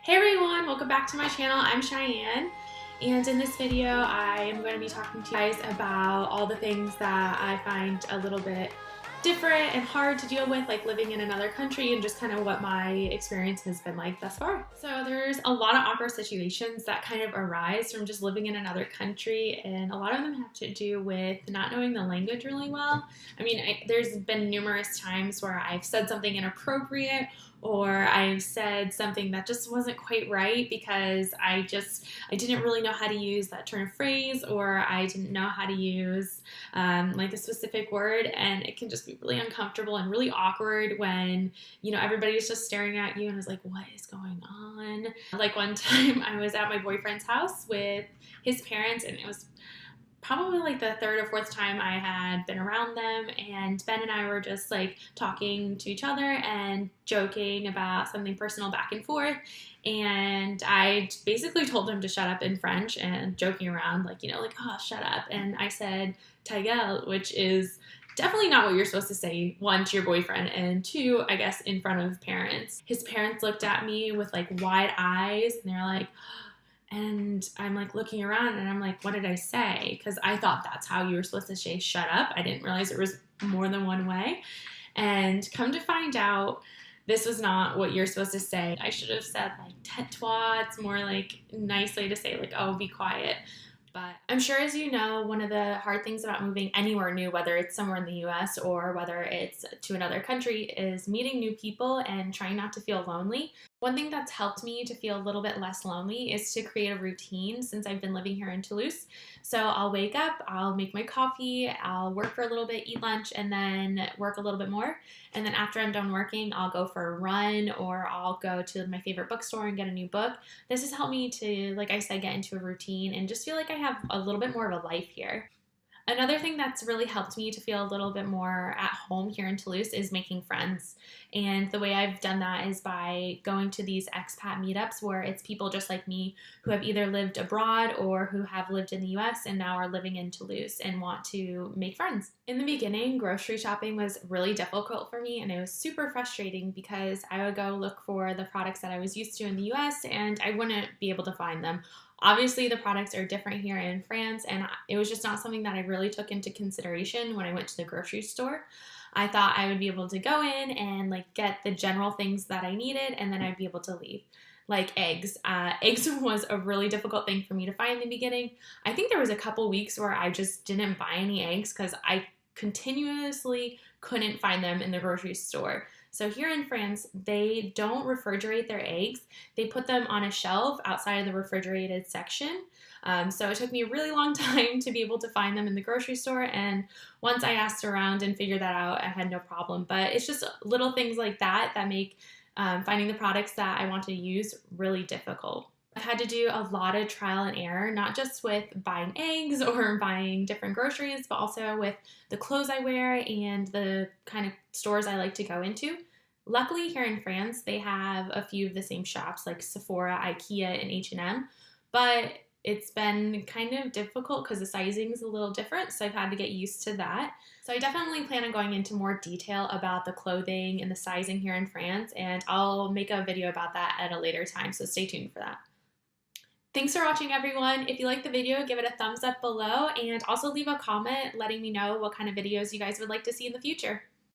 Hey everyone, welcome back to my channel. I'm Cheyenne, and in this video I am going to be talking to you guys about all the things that I find a little bit different and hard to deal with, like living in another country, and just kind of what my experience has been like thus far. So there's a lot of awkward situations that kind of arise from just living in another country, and a lot of them have to do with not knowing the language really well. There's been numerous times where I've said something inappropriate, or I've said something that just wasn't quite right because I didn't really know how to use that turn of phrase, or I didn't know how to use like a specific word, and it can just be really uncomfortable and really awkward when everybody's just staring at you and is like, what is going on? Like one time I was at my boyfriend's house with his parents, and it was probably like the third or fourth time I had been around them, and Ben and I were just like talking to each other and joking about something personal back and forth, and I basically told him to shut up in French and joking around like, oh, shut up. And I said ta gueule, which is definitely not what you're supposed to say, one, to your boyfriend, and two, I guess, in front of parents. His parents looked at me with like wide eyes, and they're like, and I'm like looking around and I'm like, what did I say? Because I thought that's how you were supposed to say shut up. I didn't realize there was more than one way. And come to find out, this was not what you're supposed to say. I should have said like tais-toi. It's more like nice way to say like, oh, be quiet. But I'm sure, as you know, one of the hard things about moving anywhere new, whether it's somewhere in the US or whether it's to another country, is meeting new people and trying not to feel lonely. One thing that's helped me to feel a little bit less lonely is to create a routine since I've been living here in Toulouse. So I'll wake up, I'll make my coffee, I'll work for a little bit, eat lunch, and then work a little bit more. And then after I'm done working, I'll go for a run, or I'll go to my favorite bookstore and get a new book. This has helped me to, like I said, get into a routine and just feel like I have a little bit more of a life here. Another thing that's really helped me to feel a little bit more at home here in Toulouse is making friends. And the way I've done that is by going to these expat meetups where it's people just like me who have either lived abroad or who have lived in the US and now are living in Toulouse and want to make friends. In the beginning, grocery shopping was really difficult for me, and it was super frustrating because I would go look for the products that I was used to in the US and I wouldn't be able to find them. Obviously, the products are different here in France, and it was just not something that I really took into consideration when I went to the grocery store. I thought I would be able to go in and like get the general things that I needed, and then I'd be able to leave. Like eggs. Eggs was a really difficult thing for me to find in the beginning. I think there was a couple weeks where I just didn't buy any eggs because I continuously couldn't find them in the grocery store. So here in France, they don't refrigerate their eggs. They put them on a shelf outside of the refrigerated section. So it took me a really long time to be able to find them in the grocery store. And once I asked around and figured that out, I had no problem. But it's just little things like that that make finding the products that I want to use really difficult. I've had to do a lot of trial and error, not just with buying eggs or buying different groceries, but also with the clothes I wear and the kind of stores I like to go into. Luckily, here in France, they have a few of the same shops like Sephora, IKEA, and H&M, but it's been kind of difficult because the sizing is a little different, so I've had to get used to that. So I definitely plan on going into more detail about the clothing and the sizing here in France, and I'll make a video about that at a later time, so stay tuned for that. Thanks for watching, everyone. If you liked the video, give it a thumbs up below, and also leave a comment letting me know what kind of videos you guys would like to see in the future.